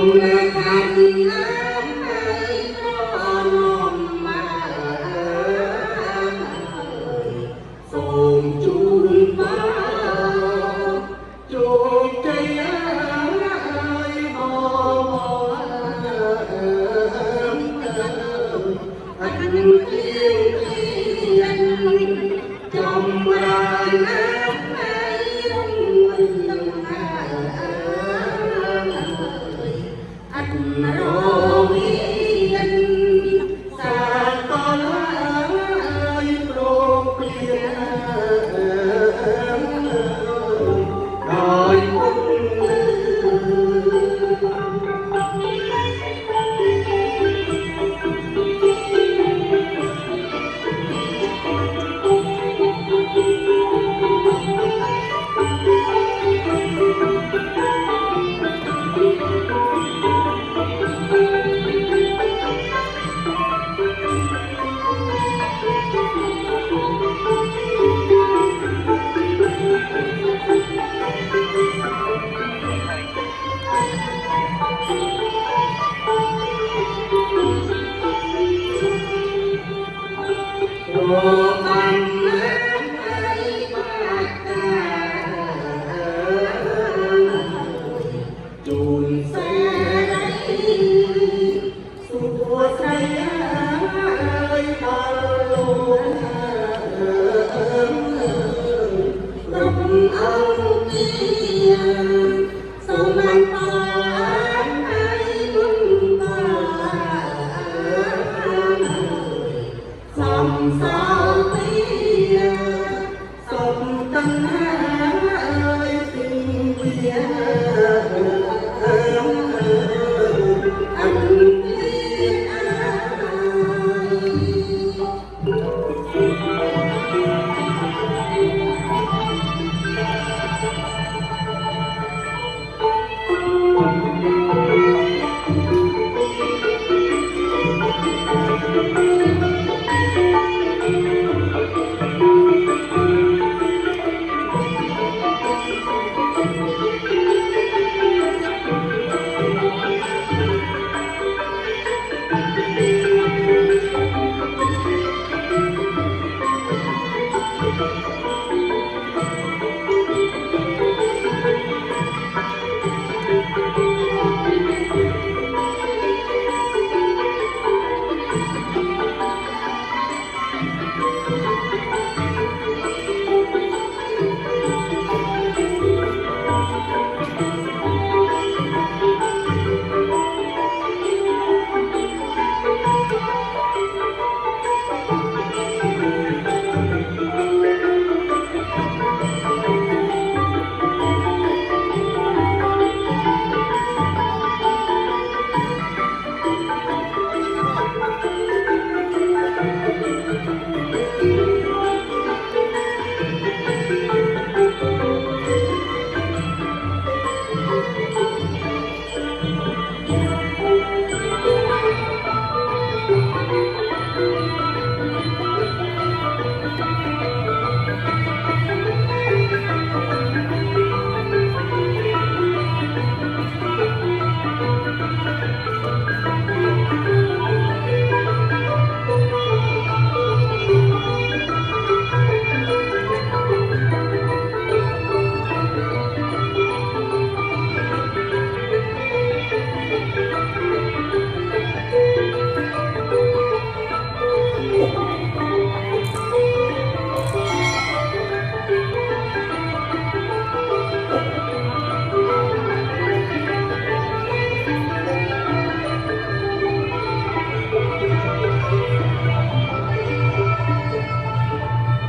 มนาคันน้ำให้ก็น้อมมาส่งจูนฟ้าจูบใจบ่อันเที่ยวเทียนจอมราน้ำให้รุ่งเรืองอันรอเวียนสาตอลายโปรเปลี่ยนดอยพุ่งโอ้ฟังน้ำใจบาดตาจูนเสรีสุโขทัยบาลงรบเอาเกียรสมันตาให้มึงตาสมสาวเตียสมตั้งหาสิ่งเดียอันเปลี่ยนอาย